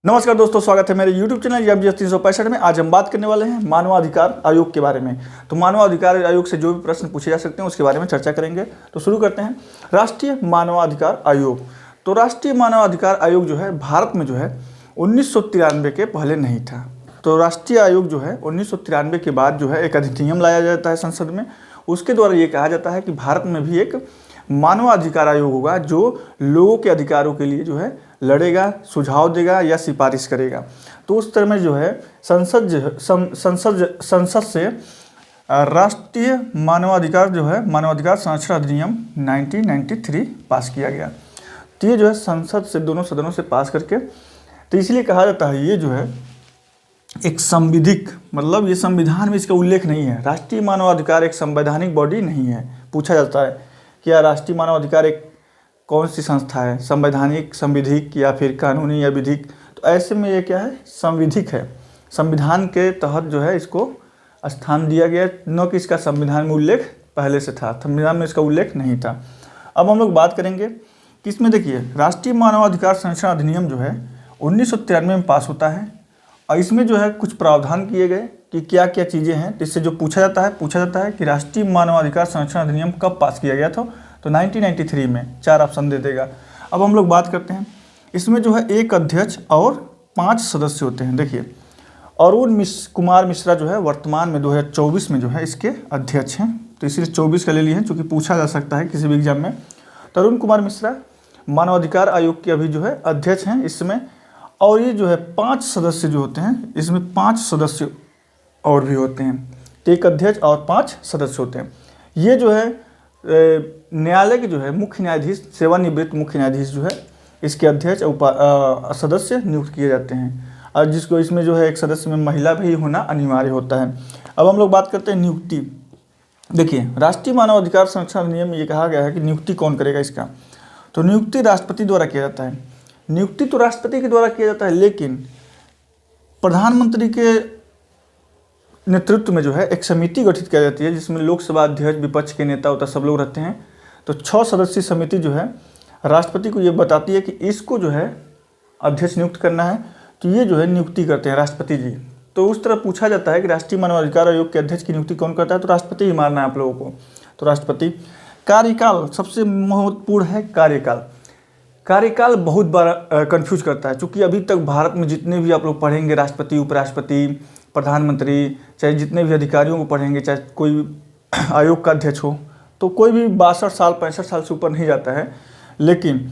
नमस्कार दोस्तों, स्वागत है मेरे YouTube चैनल एमजीएस 365 में। आज हम बात करने वाले हैं मानवाधिकार आयोग के बारे में। तो मानवाधिकार आयोग से जो भी प्रश्न पूछे जा सकते हैं उसके बारे में चर्चा करेंगे। तो शुरू करते हैं। राष्ट्रीय मानवाधिकार आयोग। तो राष्ट्रीय मानवाधिकार आयोग जो है भारत में जो है 1993 के पहले नहीं था। तो राष्ट्रीय आयोग जो है 1993 के बाद जो है एक अधिनियम लाया जाता है संसद में। उसके द्वारा ये कहा जाता है कि भारत में भी एक मानवाधिकार आयोग होगा जो लोगों के अधिकारों के लिए जो है लड़ेगा, सुझाव देगा या सिफारिश करेगा। तो उस तरह में जो है संसद से राष्ट्रीय मानवाधिकार जो है मानवाधिकार संरक्षण अधिनियम 1993 पास किया गया। तो ये जो है संसद से दोनों सदनों से पास करके, तो इसलिए कहा जाता है ये जो है एक संविधिक, मतलब ये संविधान में इसका उल्लेख नहीं है। राष्ट्रीय मानवाधिकार एक संवैधानिक बॉडी नहीं है। पूछा जाता है कि या राष्ट्रीय मानवाधिकार एक कौन सी संस्था है, संवैधानिक, संविधिक या फिर कानूनी या विधिक। तो ऐसे में ये क्या है, संविधिक है। संविधान के तहत जो है इसको स्थान दिया गया, न कि इसका संविधान में उल्लेख पहले से था। संविधान में इसका उल्लेख नहीं था। अब हम लोग बात करेंगे कि इसमें देखिए राष्ट्रीय मानवाधिकार संरक्षण अधिनियम जो है 1993 में पास होता है और इसमें जो है कुछ प्रावधान किए गए कि क्या क्या चीज़ें हैं जिससे जो पूछा जाता है कि राष्ट्रीय मानवाधिकार संरक्षण अधिनियम कब पास किया गया था। तो 1993 में। 4 ऑप्शन दे देगा। अब हम लोग बात करते हैं। इसमें जो है एक अध्यक्ष और 5 सदस्य होते हैं। देखिए अरुण कुमार मिश्रा जो है वर्तमान में 2024 में जो है इसके अध्यक्ष हैं। तो इसलिए 24 का ले लिए हैं क्योंकि पूछा जा सकता है किसी भी एग्जाम में। तो अरुण कुमार मिश्रा मानवाधिकार आयोग के अभी जो है अध्यक्ष हैं इस समय। और ये जो है 5 सदस्य जो होते हैं, इसमें 5 सदस्य और भी होते हैं। तो एक अध्यक्ष और 5 सदस्य होते हैं। ये जो है न्यायालय के जो है मुख्य न्यायाधीश, सेवानिवृत्त मुख्य न्यायाधीश जो है इसके अध्यक्ष सदस्य नियुक्त किए जाते हैं। और जिसको इसमें जो है एक सदस्य में महिला भी होना अनिवार्य होता है। अब हम लोग बात करते हैं नियुक्ति। देखिए राष्ट्रीय मानवाधिकार संरक्षण अधिनियम में ये कहा गया है कि नियुक्ति कौन करेगा इसका। तो नियुक्ति राष्ट्रपति द्वारा किया जाता है। नियुक्ति तो राष्ट्रपति के द्वारा किया जाता है, लेकिन प्रधानमंत्री के नेतृत्व में जो है एक समिति गठित की जाती है जिसमें लोकसभा अध्यक्ष, विपक्ष के नेता होता सब लोग रहते हैं। तो 6 सदस्यीय समिति जो है राष्ट्रपति को ये बताती है कि इसको जो है अध्यक्ष नियुक्त करना है। तो ये जो है नियुक्ति करते हैं राष्ट्रपति जी। तो उस तरह पूछा जाता है कि राष्ट्रीय मानवाधिकार आयोग के अध्यक्ष की नियुक्ति कौन करता है। तो राष्ट्रपति ही मानना है आप लोगों को। तो राष्ट्रपति। कार्यकाल सबसे महत्वपूर्ण है। कार्यकाल बहुत बार कंफ्यूज करता है, चूँकि अभी तक भारत में जितने भी आप लोग पढ़ेंगे राष्ट्रपति, उपराष्ट्रपति, प्रधानमंत्री, चाहे जितने भी अधिकारियों को पढ़ेंगे, चाहे कोई भी आयोग का अध्यक्ष हो, तो कोई भी 62 साल 65 साल से ऊपर नहीं जाता है। लेकिन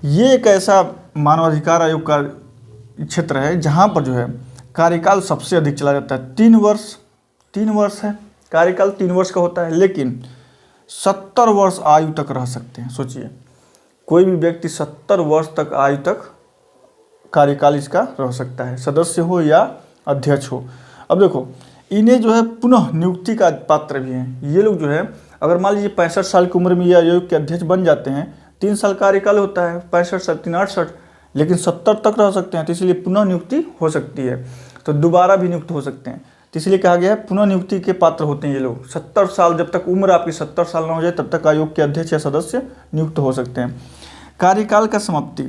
ये एक ऐसा मानवाधिकार आयोग का क्षेत्र है जहाँ पर जो है कार्यकाल सबसे अधिक चला जाता है। 3 वर्ष है कार्यकाल, 3 वर्ष का होता है। लेकिन 70 वर्ष आयु तक रह सकते हैं। सोचिए कोई भी व्यक्ति 70 वर्ष तक आयु तक कार्यकाल इसका रह सकता है, सदस्य हो या अध्यक्ष हो। अब देखो इन्हें जो है पुनः नियुक्ति का पात्र भी हैं। ये लोग जो है अगर मान लीजिए 65 साल की उम्र में ये आयोग के अध्यक्ष बन जाते हैं, 3 साल कार्यकाल होता है, 65 साल 3 68, लेकिन 70 तक रह सकते हैं। तो इसलिए पुनः नियुक्ति हो सकती है। तो दोबारा भी नियुक्त हो सकते हैं। तो इसलिए कहा गया है पुनः नियुक्ति के पात्र होते हैं ये लोग। 70 साल, जब तक उम्र आपकी 70 साल ना हो जाए तब तक आयोग के अध्यक्ष या सदस्य नियुक्त हो सकते हैं। कार्यकाल का समाप्ति।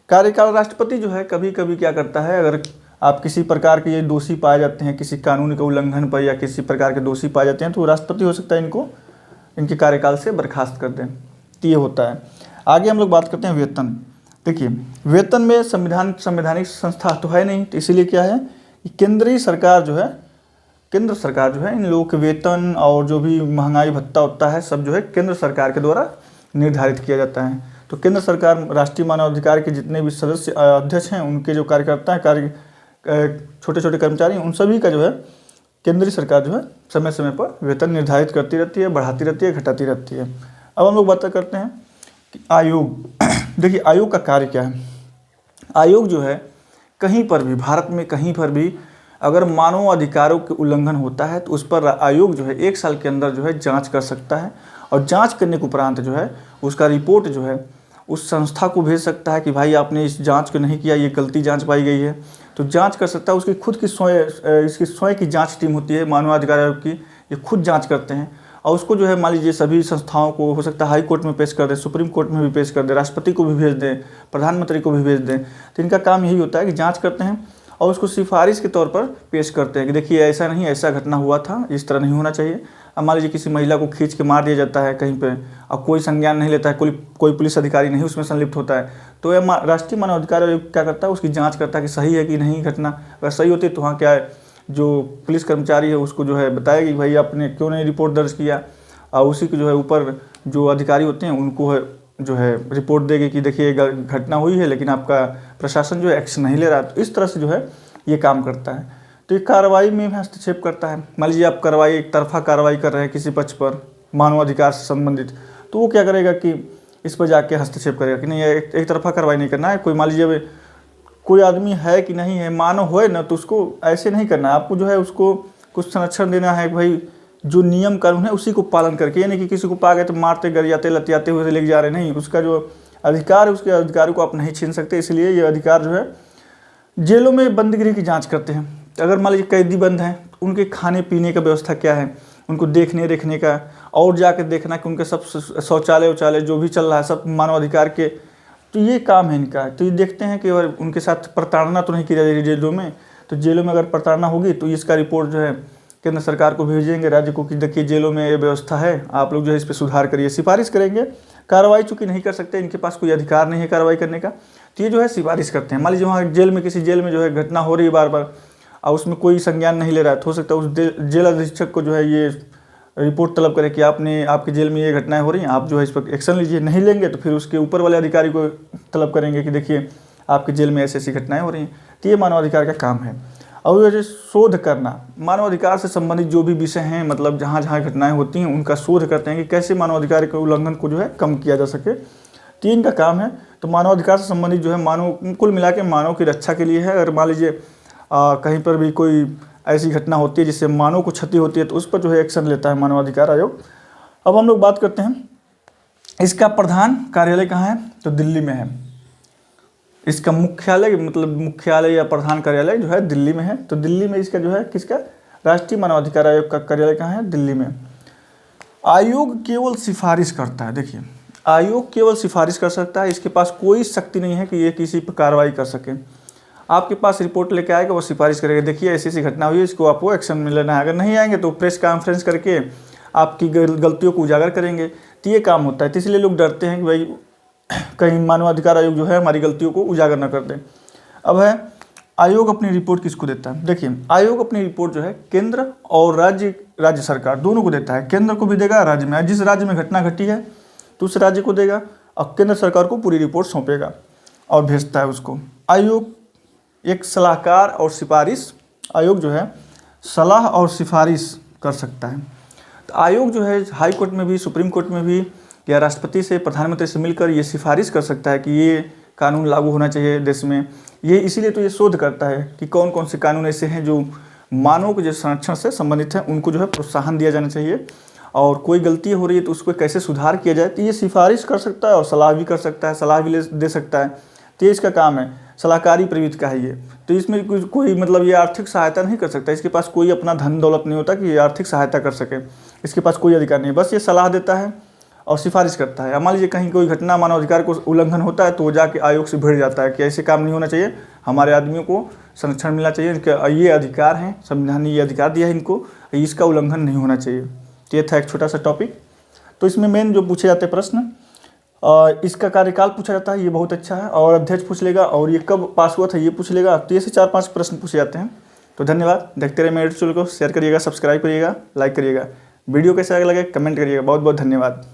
कार्यकाल राष्ट्रपति जो है कभी कभी क्या करता है, अगर आप किसी प्रकार के ये दोषी पाए जाते हैं किसी कानून के उल्लंघन पर या किसी प्रकार के दोषी पाए जाते हैं, तो राष्ट्रपति हो सकता है इनको इनके कार्यकाल से बर्खास्त कर दें। तो ये होता है। आगे हम लोग बात करते हैं वेतन। देखिए वेतन में संवैधानिक संस्था तो है नहीं, तो इसीलिए क्या है कि केंद्र सरकार जो है इन लोगों के वेतन और जो भी महंगाई भत्ता होता है सब जो है केंद्र सरकार के द्वारा निर्धारित किया जाता है। तो केंद्र सरकार राष्ट्रीय मानवाधिकार के जितने भी सदस्य अध्यक्ष हैं, उनके जो कार्यकर्ता हैं, छोटे छोटे कर्मचारी, उन सभी का जो है केंद्रीय सरकार जो है समय समय पर वेतन निर्धारित करती रहती है, बढ़ाती रहती है, घटाती रहती है। अब हम लोग बात करते हैं कि आयोग। देखिए आयोग का कार्य क्या है। आयोग जो है कहीं पर भी, भारत में कहीं पर भी अगर मानव अधिकारों के उल्लंघन होता है तो उस पर आयोग जो है 1 साल के अंदर जो है जांच कर सकता है। और जांच करने के उपरांत जो है उसका रिपोर्ट जो है उस संस्था को भेज सकता है कि भाई आपने इस जांच को नहीं किया, ये गलती जांच पाई गई है। तो जांच कर सकता है। उसकी खुद की इसकी स्वयं की जांच टीम होती है मानवाधिकार आयोग की, ये खुद जांच करते हैं और उसको जो है मान लीजिए सभी संस्थाओं को, हो सकता है हाई कोर्ट में पेश कर दें, सुप्रीम कोर्ट में भी पेश कर दें, राष्ट्रपति को भी भेज दें, प्रधानमंत्री को भी भेज दें। तो इनका काम यही होता है कि जांच करते हैं और उसको सिफारिश के तौर पर पेश करते हैं कि देखिए ऐसा नहीं, ऐसा घटना हुआ था, इस तरह नहीं होना चाहिए। अब मान लीजिए किसी महिला को खींच के मार दिया जाता है कहीं पे, अब कोई संज्ञान नहीं लेता है, कोई पुलिस अधिकारी नहीं उसमें संलिप्त होता है, तो यह राष्ट्रीय मानवाधिकार आयोग क्या करता है, उसकी जाँच करता है कि सही है कि नहीं घटना। अगर सही होती है तो वहाँ क्या है, जो पुलिस कर्मचारी है उसको जो है बताएगा कि भाई आपने क्यों नहीं रिपोर्ट दर्ज किया, और उसी के जो है ऊपर जो अधिकारी होते हैं उनको है जो है रिपोर्ट देगी कि देखिए घटना हुई है लेकिन आपका प्रशासन जो है एक्शन नहीं ले रहा। तो इस तरह से जो है ये काम करता है। तो ये कार्रवाई में भी हस्तक्षेप करता है। मान लीजिए आप कार्रवाई एक तरफा कार्रवाई कर रहे हैं किसी पक्ष पर मानवाधिकार से संबंधित, तो वो क्या करेगा कि इस पर जाके हस्तक्षेप करेगा कि नहीं एक तरफा कार्रवाई नहीं करना है। कोई मान लीजिए कोई आदमी है कि नहीं है, मानव होए ना, तो उसको ऐसे नहीं करना है। आपको जो है उसको कुछ संरक्षण देना है, भाई जो नियम कानून है उसी को पालन करके, यानी कि किसी को पा गए तो मारते गरियाते लतियाते हुए लेके जा रहे, नहीं, उसका जो अधिकार है उसके अधिकार को आप नहीं छीन सकते। इसलिए ये अधिकार जो है जेलों में बंदगिरी की जांच करते हैं। अगर मान लीजिए कैदी बंद हैं, उनके खाने पीने का व्यवस्था क्या है, उनको देखने रेखने का, और जाकर देखना कि उनके सब शौचालय उचालय जो भी चल रहा है सब मानवाधिकार के, तो ये काम है इनका। तो ये देखते हैं कि अगर उनके साथ प्रताड़ना तो नहीं की जा रही जेलों में, तो जेलों में अगर प्रताड़ना होगी तो इसका रिपोर्ट जो है केंद्र सरकार को भेजेंगे, राज्य को, कि देखिए जेलों में ये व्यवस्था है, आप लोग जो है इस पर सुधार करिए, सिफारिश करेंगे। कार्रवाई चूँकि नहीं कर सकते, इनके पास कोई अधिकार नहीं है कार्रवाई करने का, तो ये जो है सिफारिश करते हैं। मान लीजिए वहाँ जेल में, किसी जेल में जो है घटना हो रही है बार बार और उसमें कोई संज्ञान नहीं ले रहा है, तो हो सकता है उस जेल अधीक्षक को जो है ये रिपोर्ट तलब करे कि आपके जेल में ये घटनाएं हो रही हैं, आप जो है इस पर एक्शन लीजिए। नहीं लेंगे तो फिर उसके ऊपर वाले अधिकारी को तलब करेंगे कि देखिए आपके जेल में ऐसी ऐसी घटनाएं हो रही हैं। तो ये मानवाधिकार का काम है। और ये शोध करना, मानवाधिकार से संबंधित जो भी विषय हैं, मतलब जहाँ जहाँ घटनाएं होती हैं उनका शोध करते हैं कि कैसे मानवाधिकार के उल्लंघन को जो है कम किया जा सके। तो इनका काम है। तो मानवाधिकार से संबंधित जो है मानव, कुल मिला के मानव की रक्षा के लिए है। अगर मान लीजिए कहीं पर भी कोई ऐसी घटना होती है जिससे मानव को क्षति होती है तो उस पर जो है एक्शन लेता है मानवाधिकार आयोग। अब हम लोग बात करते हैं इसका प्रधान कार्यालय कहाँ है, तो दिल्ली में है। इसका मुख्यालय, मतलब मुख्यालय या प्रधान कार्यालय जो है दिल्ली में है। तो दिल्ली में इसका जो है किसका, राष्ट्रीय मानवाधिकार आयोग का कार्यालय कहाँ है, दिल्ली में। आयोग केवल सिफारिश करता है। देखिए आयोग केवल सिफारिश कर सकता है, इसके पास कोई शक्ति नहीं है कि ये किसी पर कार्रवाई कर सके। आपके पास रिपोर्ट लेके आएगा, वो सिफारिश करेगा, देखिए ऐसी ऐसी घटना हुई है, इसको आपको एक्शन में लेना है। अगर नहीं आएंगे तो प्रेस कॉन्फ्रेंस करके आपकी गलतियों को उजागर करेंगे। तो ये काम होता है। तो इसलिए लोग डरते हैं कि भाई कहीं मानवाधिकार आयोग जो है हमारी गलतियों को उजागर न कर दे। अब है आयोग अपनी रिपोर्ट किसको देता है। देखिए आयोग अपनी रिपोर्ट जो है केंद्र और राज्य सरकार दोनों को देता है। केंद्र को भी देगा, राज्य में, जिस राज्य में घटना घटी है तो उस राज्य को देगा, और केंद्र सरकार को पूरी रिपोर्ट सौंपेगा और भेजता है उसको। आयोग एक सलाहकार और सिफारिश, आयोग जो है सलाह और सिफारिश कर सकता है। तो आयोग जो है हाई कोर्ट में भी, सुप्रीम कोर्ट में भी, या राष्ट्रपति से, प्रधानमंत्री से मिलकर ये सिफारिश कर सकता है कि ये कानून लागू होना चाहिए देश में। ये इसीलिए तो ये शोध करता है कि कौन कौन से कानून ऐसे हैं जो मानव के जो संरक्षण से संबंधित हैं, उनको जो है प्रोत्साहन दिया जाना चाहिए, और कोई गलती हो रही है तो उसको कैसे सुधार किया जाए। तो ये सिफारिश कर सकता है और सलाह भी कर सकता है, सलाह भी दे सकता है। तो ये इसका काम है, सलाहकारी प्रवृत्ति का है ये। तो इसमें कोई मतलब ये आर्थिक सहायता नहीं कर सकता, इसके पास कोई अपना धन दौलत नहीं होता कि ये आर्थिक सहायता कर सके, इसके पास कोई अधिकार नहीं, बस ये सलाह देता है और सिफारिश करता है। मान लीजिए कहीं कोई घटना मानवाधिकार को उल्लंघन होता है तो वो जाके आयोग से भिड़ जाता है कि ऐसे काम नहीं होना चाहिए, हमारे आदमियों को संरक्षण मिलना चाहिए, इनके ये अधिकार हैं, संविधान ने ये अधिकार दिया है इनको, इसका उल्लंघन नहीं होना चाहिए। तो ये था एक छोटा सा टॉपिक। तो इसमें मेन जो पूछे जाते हैं प्रश्न, इसका कार्यकाल पूछा जाता है, ये बहुत अच्छा है, और अध्यक्ष पूछ लेगा, और ये कब पास हुआ था ये पूछ लेगा। तो ये से 4-5 प्रश्न पूछे जाते हैं। तो धन्यवाद, देखते रहिए मेरे चैनल को, शेयर करिएगा, सब्सक्राइब करिएगा, लाइक करिएगा, वीडियो कैसा लगे कमेंट करिएगा। बहुत बहुत धन्यवाद।